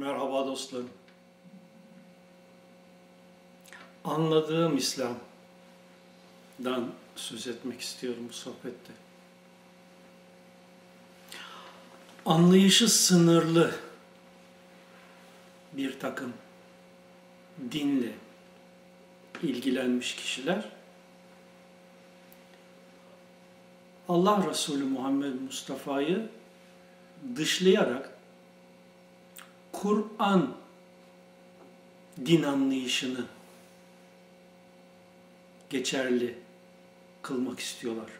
Merhaba dostlarım. Anladığım İslam'dan söz etmek istiyorum bu sohbette. Anlayışı sınırlı bir takım dinle ilgilenmiş kişiler, Allah Resulü Muhammed Mustafa'yı dışlayarak Kur'an din anlayışını geçerli kılmak istiyorlar.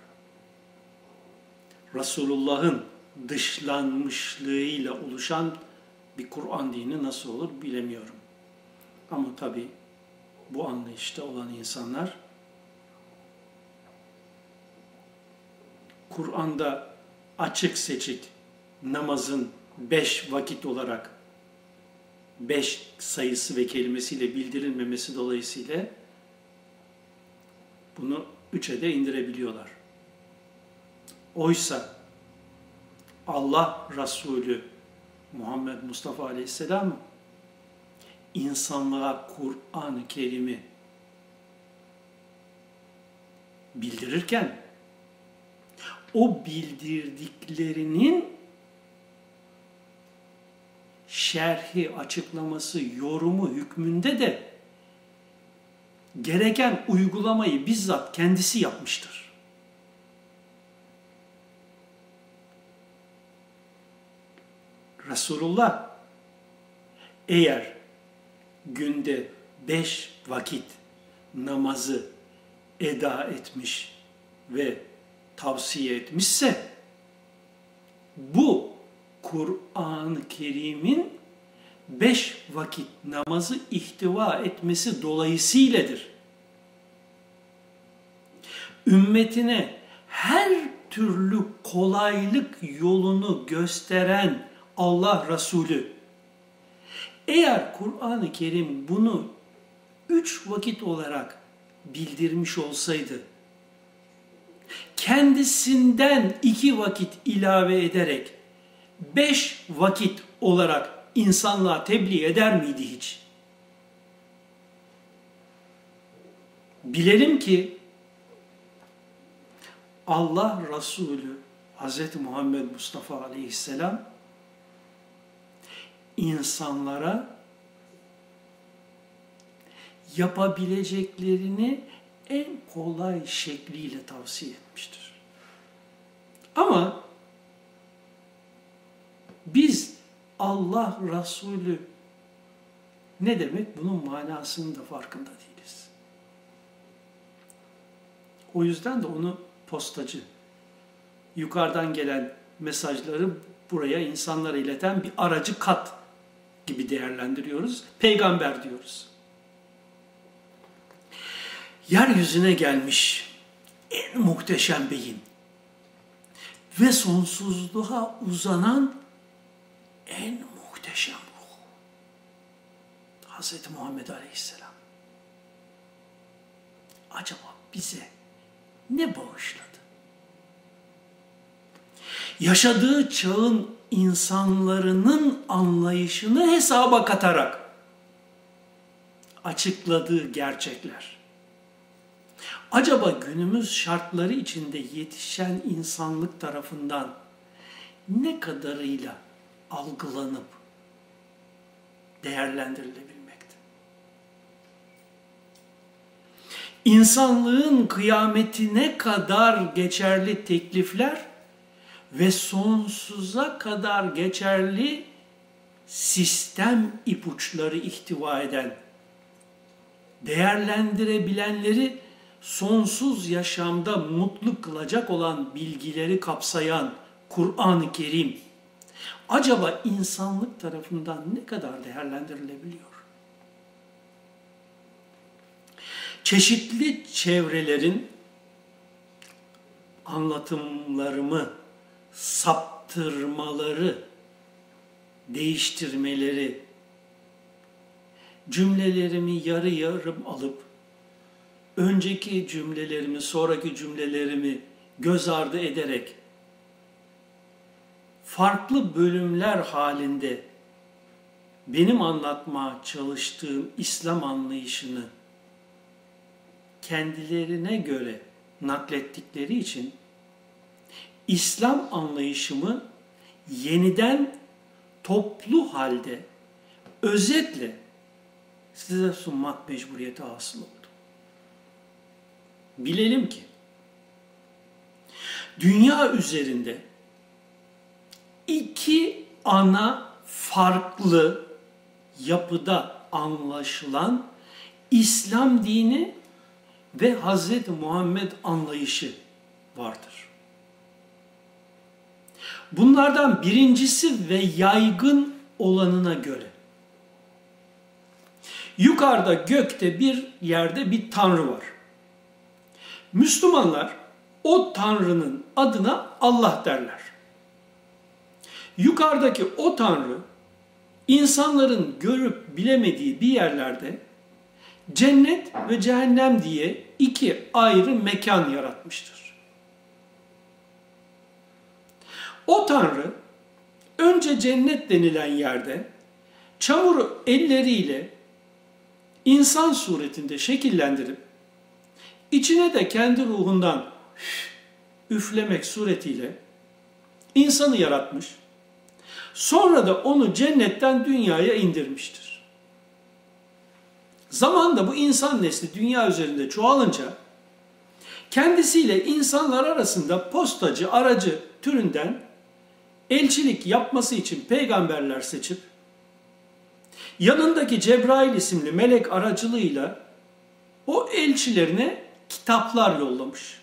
Resulullah'ın dışlanmışlığıyla oluşan bir Kur'an dini nasıl olur bilemiyorum. Ama tabii bu anlayışta olan insanlar Kur'an'da açık seçik namazın 5 vakit olarak 5 sayısı ve kelimesiyle bildirilmemesi dolayısıyla bunu 3'e de indirebiliyorlar. Oysa Allah Resulü Muhammed Mustafa Aleyhisselam insanlığa Kur'an-ı Kerim'i bildirirken o bildirdiklerinin şerhi, açıklaması, yorumu hükmünde de gereken uygulamayı bizzat kendisi yapmıştır. Resulullah eğer günde 5 vakit namazı eda etmiş ve tavsiye etmişse bu Kur'an-ı Kerim'in 5 vakit namazı ihtiva etmesi dolayısıyladır. Ümmetine her türlü kolaylık yolunu gösteren Allah Resulü, eğer Kur'an-ı Kerim bunu 3 vakit olarak bildirmiş olsaydı, kendisinden 2 vakit ilave ederek 5 vakit olarak insanlığa tebliğ eder miydi hiç? Bilelim ki Allah Resulü Hz. Muhammed Mustafa Aleyhisselam insanlara yapabileceklerini en kolay şekliyle tavsiye etmiştir. Ama biz Allah Resulü ne demek bunun manasının da farkında değiliz. O yüzden de onu postacı, yukarıdan gelen mesajları buraya insanlara ileten bir aracı kat gibi değerlendiriyoruz. Peygamber diyoruz. Yeryüzüne gelmiş en muhteşem beyin ve sonsuzluğa uzanan en muhteşem ruh. Hz. Muhammed Aleyhisselam. Acaba bize ne bağışladı? Yaşadığı çağın insanların anlayışını hesaba katarak açıkladığı gerçekler. Acaba günümüz şartları içinde yetişen insanlık tarafından ne kadarıyla algılanıp değerlendirilebilmekte? İnsanlığın kıyametine kadar geçerli teklifler ve sonsuza kadar geçerli sistem ipuçları ihtiva eden, değerlendirebilenleri sonsuz yaşamda mutlu kılacak olan bilgileri kapsayan Kur'an-ı Kerim acaba insanlık tarafından ne kadar değerlendirilebiliyor? Çeşitli çevrelerin anlatımlarımı saptırmaları, değiştirmeleri, cümlelerimi yarı yarım alıp önceki cümlelerimi, sonraki cümlelerimi göz ardı ederek farklı bölümler halinde benim anlatmaya çalıştığım İslam anlayışını kendilerine göre naklettikleri için İslam anlayışımı yeniden toplu halde özetle size sunmak mecburiyeti hasıl oldu. Bilelim ki dünya üzerinde iki ana farklı yapıda anlaşılan İslam dini ve Hz. Muhammed anlayışı vardır. Bunlardan birincisi ve yaygın olanına göre yukarıda gökte bir yerde bir tanrı var. Müslümanlar o tanrının adına Allah derler. Yukarıdaki o tanrı insanların görüp bilemediği bir yerlerde cennet ve cehennem diye iki ayrı mekan yaratmıştır. O tanrı önce cennet denilen yerde çamuru elleriyle insan suretinde şekillendirip içine de kendi ruhundan üflemek suretiyle insanı yaratmış. Sonra da onu cennetten dünyaya indirmiştir. Zamanla bu insan nesli dünya üzerinde çoğalınca kendisiyle insanlar arasında postacı, aracı türünden elçilik yapması için peygamberler seçip yanındaki Cebrail isimli melek aracılığıyla o elçilerine kitaplar yollamış.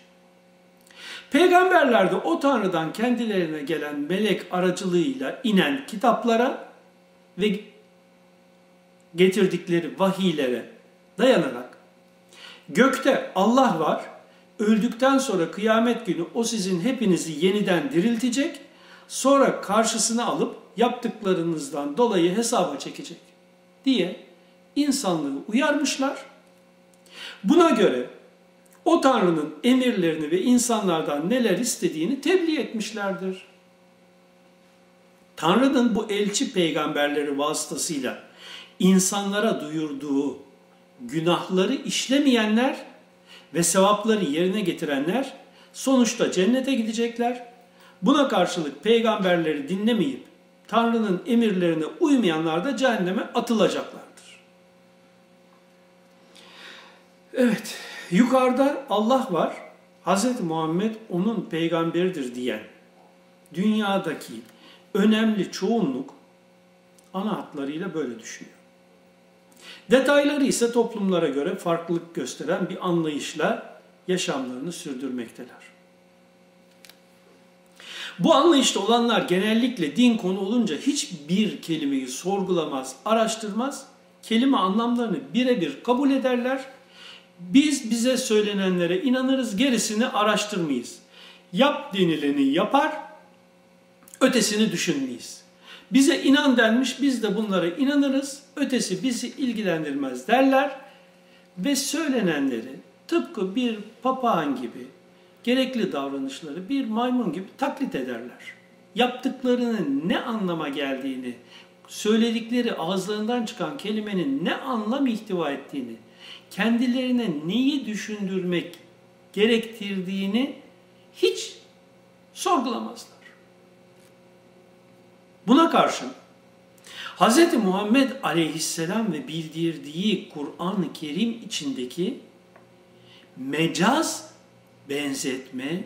Peygamberler de o Tanrı'dan kendilerine gelen melek aracılığıyla inen kitaplara ve getirdikleri vahiylere dayanarak gökte Allah var, öldükten sonra kıyamet günü o sizin hepinizi yeniden diriltecek, sonra karşısına alıp yaptıklarınızdan dolayı hesaba çekecek diye insanlığı uyarmışlar. Buna göre o Tanrı'nın emirlerini ve insanlardan neler istediğini tebliğ etmişlerdir. Tanrı'nın bu elçi peygamberleri vasıtasıyla insanlara duyurduğu günahları işlemeyenler ve sevapları yerine getirenler sonuçta cennete gidecekler. Buna karşılık peygamberleri dinlemeyip Tanrı'nın emirlerine uymayanlar da cehenneme atılacaklardır. Evet, yukarıda Allah var, Hz. Muhammed onun peygamberidir diyen dünyadaki önemli çoğunluk ana hatlarıyla böyle düşünüyor. Detayları ise toplumlara göre farklılık gösteren bir anlayışla yaşamlarını sürdürmekteler. Bu anlayışta olanlar genellikle din konu olunca hiçbir kelimeyi sorgulamaz, araştırmaz, kelime anlamlarını birebir kabul ederler. Biz bize söylenenlere inanırız, gerisini araştırmayız. Yap denileni yapar, ötesini düşünmeyiz. Bize inan denmiş, biz de bunlara inanırız, ötesi bizi ilgilendirmez derler ve söylenenleri tıpkı bir papağan gibi gerekli davranışları bir maymun gibi taklit ederler. Yaptıklarının ne anlama geldiğini, söyledikleri ağızlarından çıkan kelimenin ne anlam ihtiva ettiğini, kendilerine neyi düşündürmek gerektirdiğini hiç sorgulamazlar. Buna karşın Hz. Muhammed aleyhisselam ve bildirdiği Kur'an-ı Kerim içindeki mecaz, benzetme,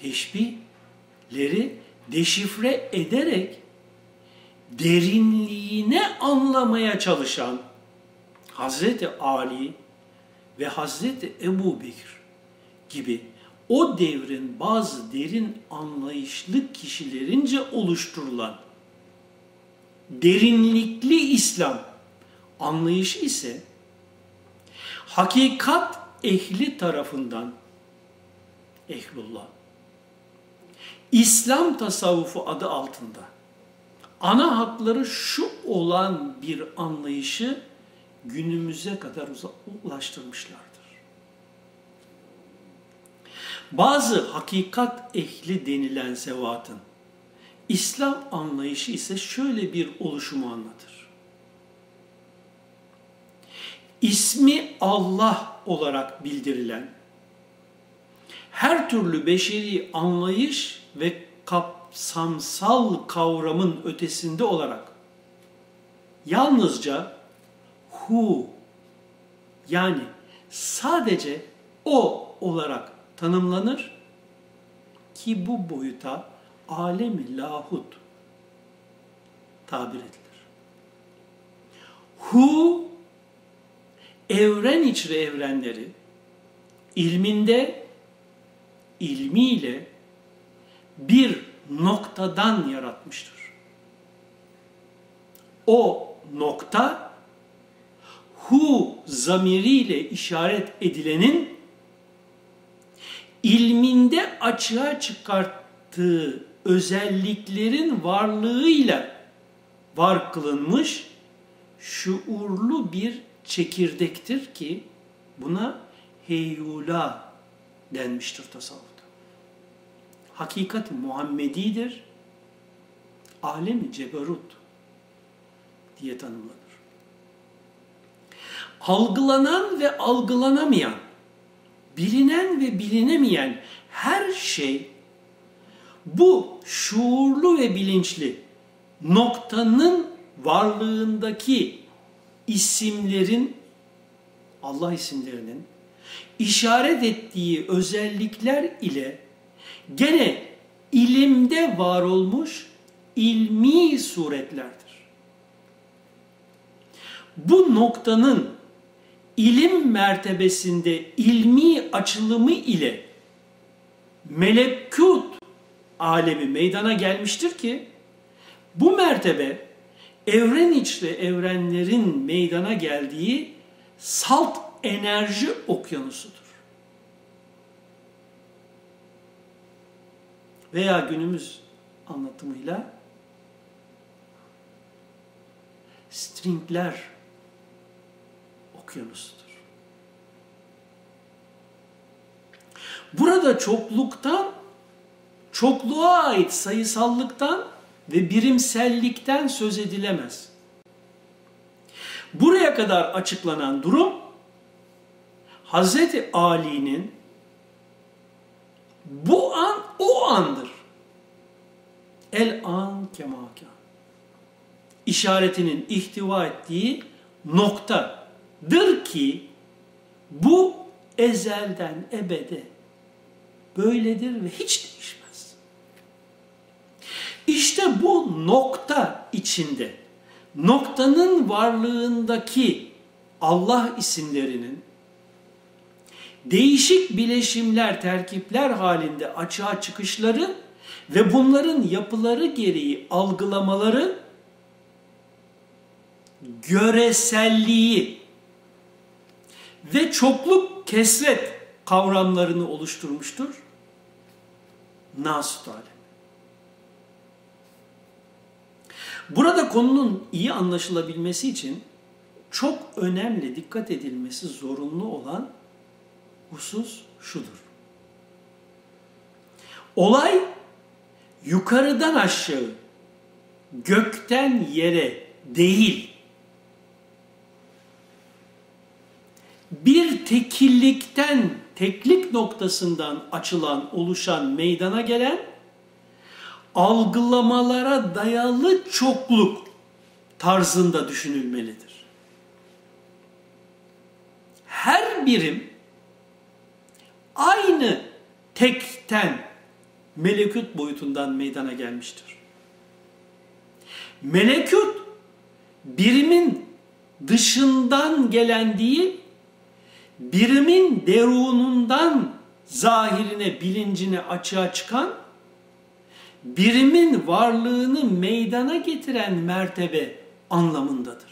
teşbihleri deşifre ederek derinliğine anlamaya çalışan Hazreti Ali ve Hazreti Ebu Bekir gibi o devrin bazı derin anlayışlı kişilerince oluşturulan derinlikli İslam anlayışı ise hakikat ehli tarafından ehlullah İslam tasavvufu adı altında ana hatları şu olan bir anlayışı günümüze kadar ulaştırmışlardır. Bazı hakikat ehli denilen zevatın İslam anlayışı ise şöyle bir oluşumu anlatır. ismi Allah olarak bildirilen, her türlü beşeri anlayış ve kapsamsal kavramın ötesinde olarak yalnızca hu, yani sadece o olarak tanımlanır ki bu boyuta alem-i lahut tabir edilir. Hu, evren içre evrenleri ilminde, ilmiyle bir noktadan yaratmıştır. O nokta, hu zamiriyle işaret edilenin ilminde açığa çıkarttığı özelliklerin varlığıyla var kılınmış şuurlu bir çekirdektir ki buna heyula denmiştir tasavvufta. Hakikat Muhammedidir, alem-i ceberut diye tanımlanır. Algılanan ve algılanamayan, bilinen ve bilinemeyen her şey bu şuurlu ve bilinçli noktanın varlığındaki isimlerin, Allah isimlerinin işaret ettiği özellikler ile gene ilimde var olmuş ilmi suretlerdir. Bu noktanın ilim mertebesinde ilmi açılımı ile melekut alemi meydana gelmiştir ki bu mertebe evren içre evrenlerin meydana geldiği salt enerji okyanusudur. Veya günümüz anlatımıyla stringler okyanusudur. Burada çokluktan, çokluğa ait sayısallıktan ve birimsellikten söz edilemez. Buraya kadar açıklanan durum, Hazreti Ali'nin bu an o andır. El an kemâkân işaretinin ihtiva ettiği noktadır ki bu ezelden ebede böyledir ve hiç değişmez. İşte bu nokta içinde, noktanın varlığındaki Allah isimlerinin değişik bileşimler, terkipler halinde açığa çıkışları ve bunların yapıları gereği algılamaları, göreselliği ve çokluk kesret kavramlarını oluşturmuştur. Nasut alemi. Burada konunun iyi anlaşılabilmesi için çok önemli, dikkat edilmesi zorunlu olan husus şudur. Olay yukarıdan aşağı, gökten yere değil, bir tekillikten, teklik noktasından açılan, oluşan, meydana gelen algılamalara dayalı çokluk tarzında düşünülmelidir. Her birim aynı tekten, melekut boyutundan meydana gelmiştir. Melekut, birimin dışından gelen değil, birimin derunundan zahirine, bilincine açığa çıkan, birimin varlığını meydana getiren mertebe anlamındadır.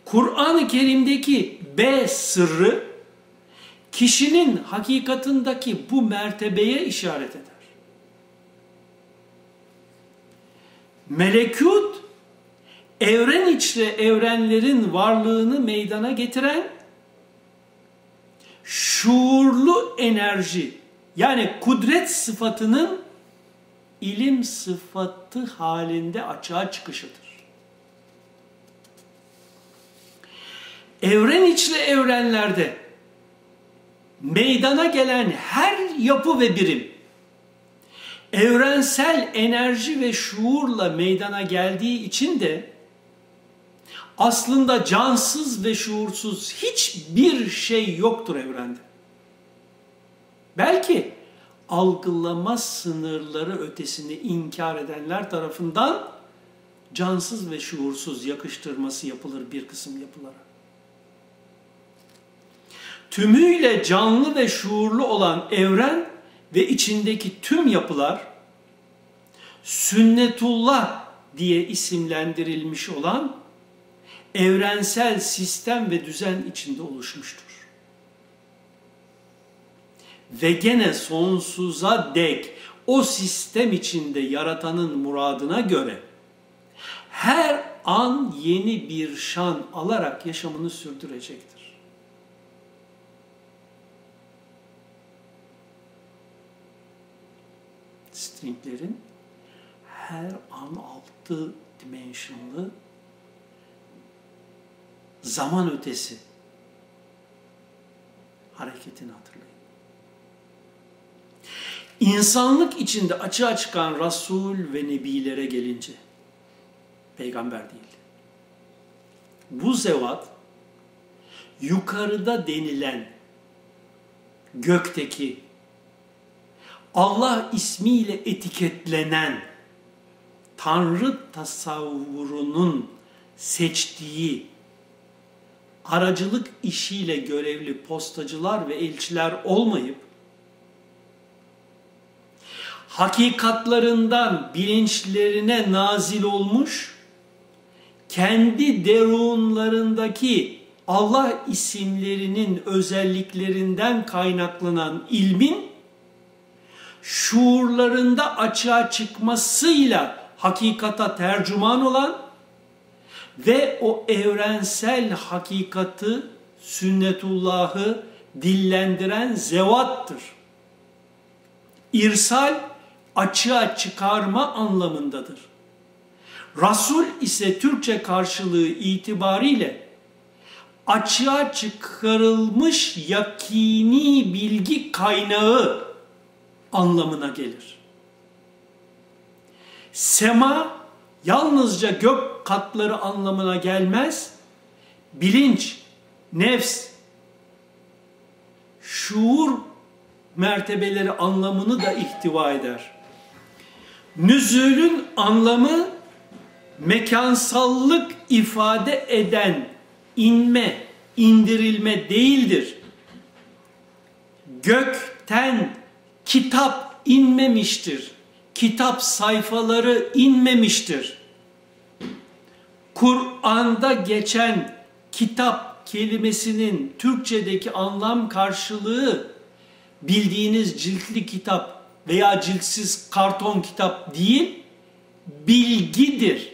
Kur'an-ı Kerim'deki B sırrı, kişinin hakikatındaki bu mertebeye işaret eder. Melekut, evren içre evrenlerin varlığını meydana getiren şuurlu enerji, yani kudret sıfatının ilim sıfatı halinde açığa çıkışıdır. evren içli evrenlerde meydana gelen her yapı ve birim evrensel enerji ve şuurla meydana geldiği için de aslında cansız ve şuursuz hiçbir şey yoktur evrende. Belki algılama sınırları ötesini inkar edenler tarafından cansız ve şuursuz yakıştırması yapılır bir kısım yapılara. Tümüyle canlı ve şuurlu olan evren ve içindeki tüm yapılar sünnetullah diye isimlendirilmiş olan evrensel sistem ve düzen içinde oluşmuştur. Ve gene sonsuza dek o sistem içinde yaratanın muradına göre her an yeni bir şan alarak yaşamını sürdürecektir. Stringlerin her an 6 dimensionlı zaman ötesi hareketini hatırlayın. İnsanlık içinde açığa çıkan Resul ve Nebilere gelince, peygamber değil. Bu zevat, yukarıda denilen gökteki Allah ismiyle etiketlenen Tanrı tasavvurunun seçtiği aracılık işiyle görevli postacılar ve elçiler olmayıp hakikatlarından bilinçlerine nazil olmuş, kendi derunlarındaki Allah isimlerinin özelliklerinden kaynaklanan ilmin şuurlarında açığa çıkmasıyla hakikata tercüman olan ve o evrensel hakikati, sünnetullahı dillendiren zevattır. İrsal, açığa çıkarma anlamındadır. Rasul ise Türkçe karşılığı itibariyle açığa çıkarılmış yakini bilgi kaynağı anlamına gelir. Sema yalnızca gök katları anlamına gelmez, bilinç, nefs, şuur mertebeleri anlamını da ihtiva eder. Nüzulün anlamı mekansallık ifade eden inme, indirilme değildir. Gökten kitap inmemiştir. Kitap sayfaları inmemiştir. Kur'an'da geçen kitap kelimesinin Türkçedeki anlam karşılığı bildiğiniz ciltli kitap veya ciltsiz karton kitap değil, bilgidir.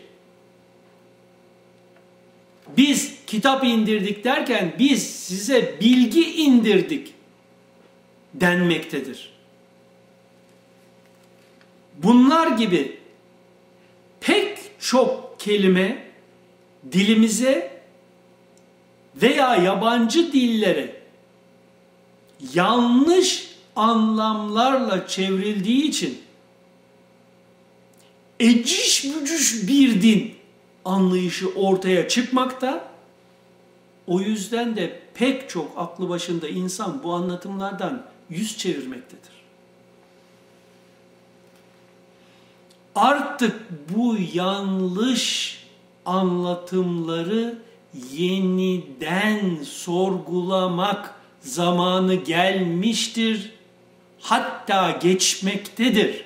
Biz kitap indirdik derken biz size bilgi indirdik denmektedir. Bunlar gibi pek çok kelime dilimize veya yabancı dillere yanlış anlamlarla çevrildiği için eciş bücüş bir din anlayışı ortaya çıkmakta. O yüzden de pek çok aklı başında insan bu anlatımlardan yüz çevirmektedir. Artık bu yanlış anlatımları yeniden sorgulamak zamanı gelmiştir. Hatta geçmektedir.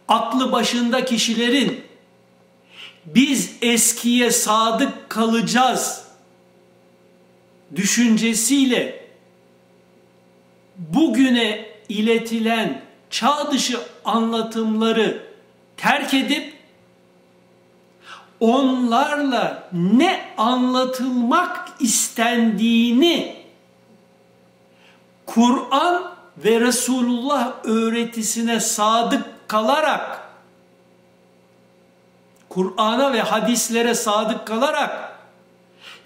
Aklı başında kişilerin biz eskiye sadık kalacağız düşüncesiyle bugüne iletilen çağ dışı anlatımları terk edip onlarla ne anlatılmak istendiğini Kur'an ve Resulullah öğretisine sadık kalarak, Kur'an'a ve hadislere sadık kalarak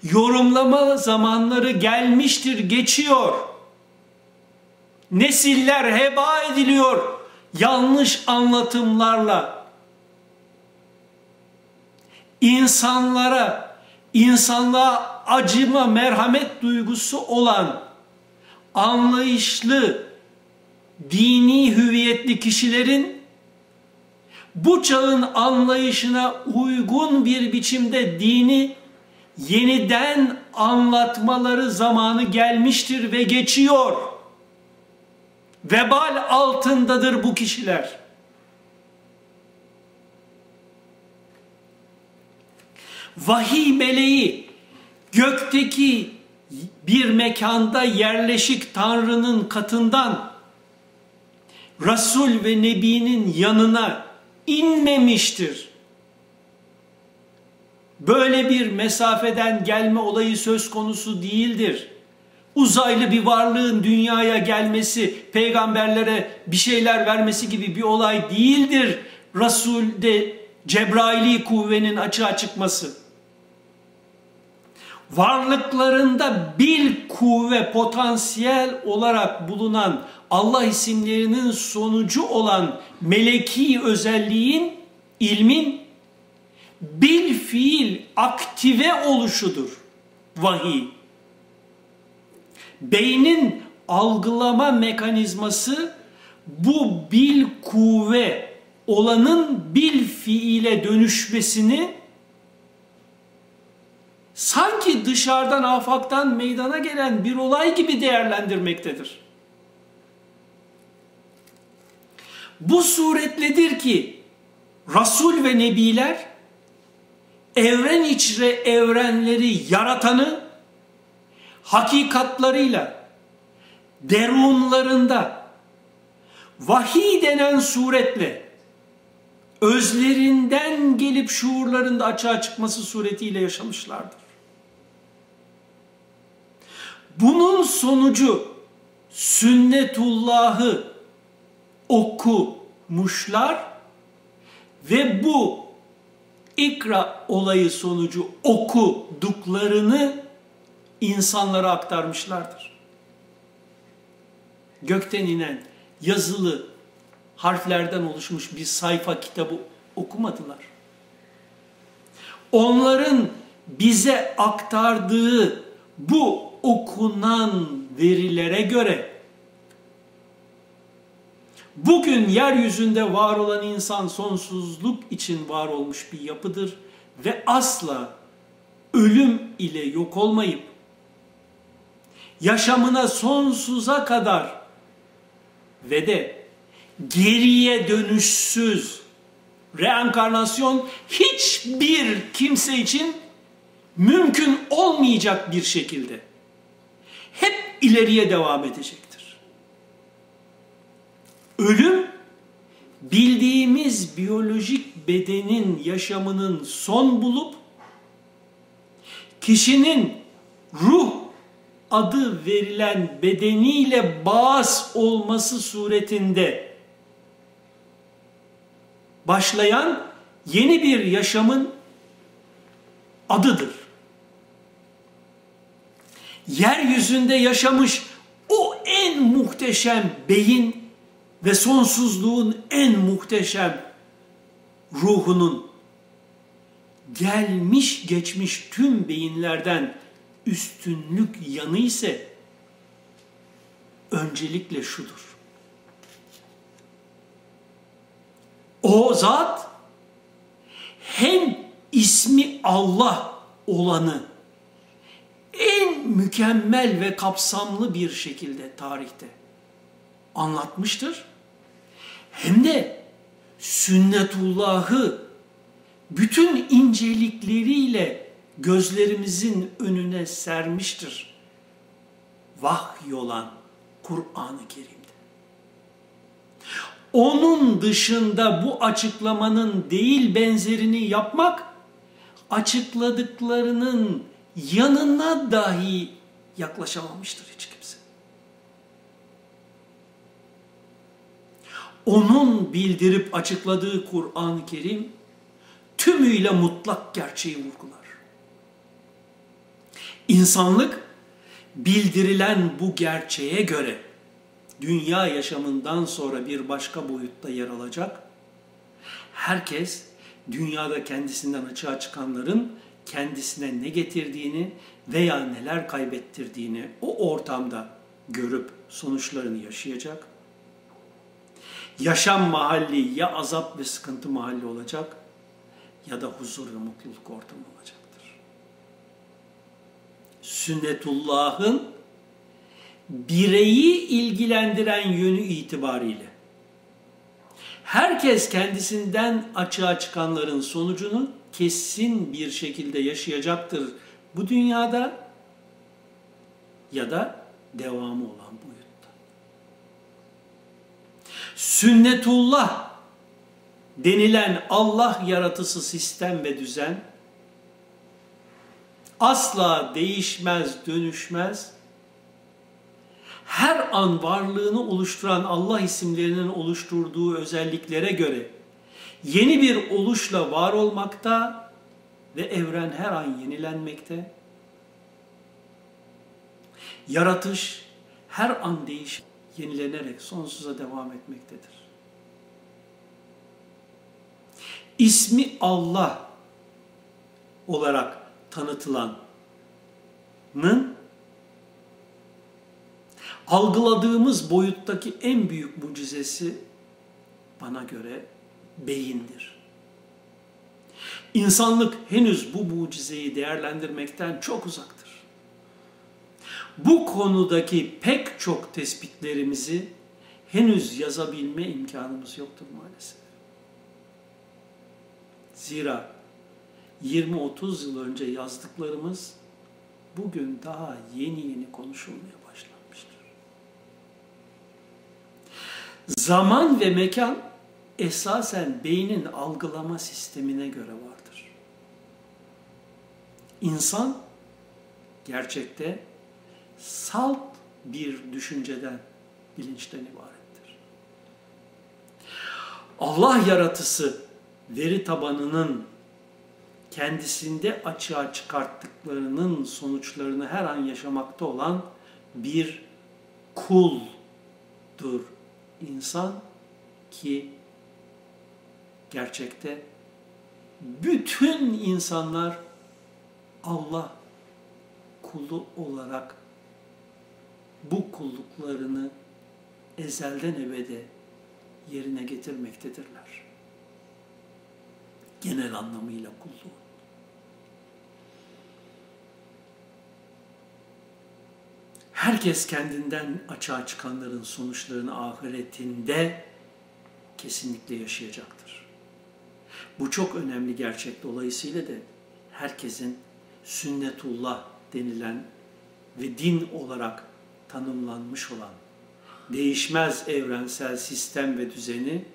Yorumlama zamanları gelmiştir, geçiyor. Nesiller heba ediliyor yanlış anlatımlarla. İnsanlığa acıma, merhamet duygusu olan anlayışlı, dini hüviyetli kişilerin bu çağın anlayışına uygun bir biçimde dini yeniden anlatmaları zamanı gelmiştir ve geçiyor. Vebal altındadır bu kişiler. Vahiy meleği gökteki bir mekanda yerleşik Tanrı'nın katından Resul ve Nebi'nin yanına inmemiştir. Böyle bir mesafeden gelme olayı söz konusu değildir. Uzaylı bir varlığın dünyaya gelmesi, peygamberlere bir şeyler vermesi gibi bir olay değildir. Resul'de Cebraili kuvvenin açığa çıkması. Varlıklarında bil kuvve, potansiyel olarak bulunan Allah isimlerinin sonucu olan meleki özelliğin, ilmin bil fiil aktive oluşudur vahiy. Beynin algılama mekanizması bu bil kuvve olanın bil fiile dönüşmesini sanki dışarıdan, afaktan meydana gelen bir olay gibi değerlendirmektedir. Bu suretledir ki Resul ve Nebiler evren içre evrenleri yaratanı hakikatlarıyla derunlarında vahiy denen suretle özlerinden gelip şuurlarında açığa çıkması suretiyle yaşamışlardır. Bunun sonucu sünnetullahı okumuşlar ve bu ikra olayı sonucu okuduklarını insanlara aktarmışlardır. Gökten inen yazılı harflerden oluşmuş bir sayfa kitabı okumadılar. Onların bize aktardığı bu okunan verilere göre bugün yeryüzünde var olan insan sonsuzluk için var olmuş bir yapıdır ve asla ölüm ile yok olmayıp yaşamına sonsuza kadar ve de geriye dönüşsüz reenkarnasyon hiçbir kimse için mümkün olmayacak bir şekilde hep ileriye devam edecektir. Ölüm bildiğimiz biyolojik bedenin yaşamının son bulup kişinin ruh adı verilen bedeniyle bağız olması suretinde başlayan yeni bir yaşamın adıdır. Yeryüzünde yaşamış o en muhteşem beyin ve sonsuzluğun en muhteşem ruhunun gelmiş geçmiş tüm beyinlerden üstünlük yanı ise öncelikle şudur. O zat hem ismi Allah olanı en mükemmel ve kapsamlı bir şekilde tarihte anlatmıştır. Hem de sünnetullahı bütün incelikleriyle gözlerimizin önüne sermiştir. Vahy olan Kur'an-ı Kerim'de. Onun dışında bu açıklamanın değil benzerini yapmak, açıkladıklarının yanına dahi yaklaşamamıştır hiç kimse. Onun bildirip açıkladığı Kur'an-ı Kerim tümüyle mutlak gerçeği vurgular. İnsanlık bildirilen bu gerçeğe göre dünya yaşamından sonra bir başka boyutta yer alacak. Herkes dünyada kendisinden açığa çıkanların kendisine ne getirdiğini veya neler kaybettirdiğini o ortamda görüp sonuçlarını yaşayacak. Yaşam mahalli ya azap ve sıkıntı mahalli olacak ya da huzur ve mutluluk ortamı olacaktır. Sünnetullah'ın bireyi ilgilendiren yönü itibariyle herkes kendisinden açığa çıkanların sonucunu kesin bir şekilde yaşayacaktır bu dünyada ya da devamı olan boyutta. Sünnetullah denilen Allah yaratısı sistem ve düzen asla değişmez, dönüşmez. Her an varlığını oluşturan Allah isimlerinin oluşturduğu özelliklere göre yeni bir oluşla var olmakta ve evren her an yenilenmekte. Yaratış her an değişip yenilenerek sonsuza devam etmektedir. İsmi Allah olarak tanıtılanın algıladığımız boyuttaki en büyük mucizesi bana göre beyindir. İnsanlık henüz bu mucizeyi değerlendirmekten çok uzaktır. Bu konudaki pek çok tespitlerimizi henüz yazabilme imkanımız yoktur maalesef. Zira 20-30 yıl önce yazdıklarımız bugün daha yeni konuşulmaya başlanmıştır. Zaman ve mekan esasen beynin algılama sistemine göre vardır. İnsan gerçekte salt bir düşünceden, bilinçten ibarettir. Allah yaratısı veri tabanının kendisinde açığa çıkarttıklarının sonuçlarını her an yaşamakta olan bir kuldur insan ki gerçekte bütün insanlar Allah kulu olarak bu kulluklarını ezelden ebede yerine getirmektedirler. Genel anlamıyla kulluğu. Herkes kendinden açığa çıkanların sonuçlarını ahiretinde kesinlikle yaşayacaktır. Bu çok önemli gerçek dolayısıyla da herkesin sünnetullah denilen ve din olarak tanımlanmış olan değişmez evrensel sistem ve düzeni,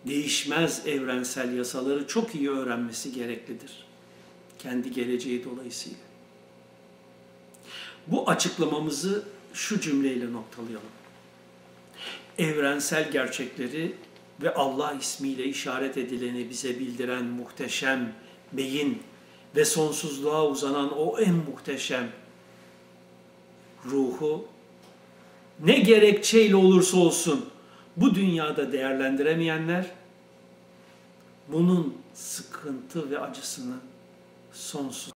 değişmez evrensel yasaları çok iyi öğrenmesi gereklidir. Kendi geleceği dolayısıyla. Bu açıklamamızı şu cümleyle noktalayalım. Evrensel gerçekleri ve Allah ismiyle işaret edileni bize bildiren muhteşem beyin ve sonsuzluğa uzanan o en muhteşem ruhu ne gerekçeyle olursa olsun bu dünyada değerlendiremeyenler bunun sıkıntı ve acısını sonsuz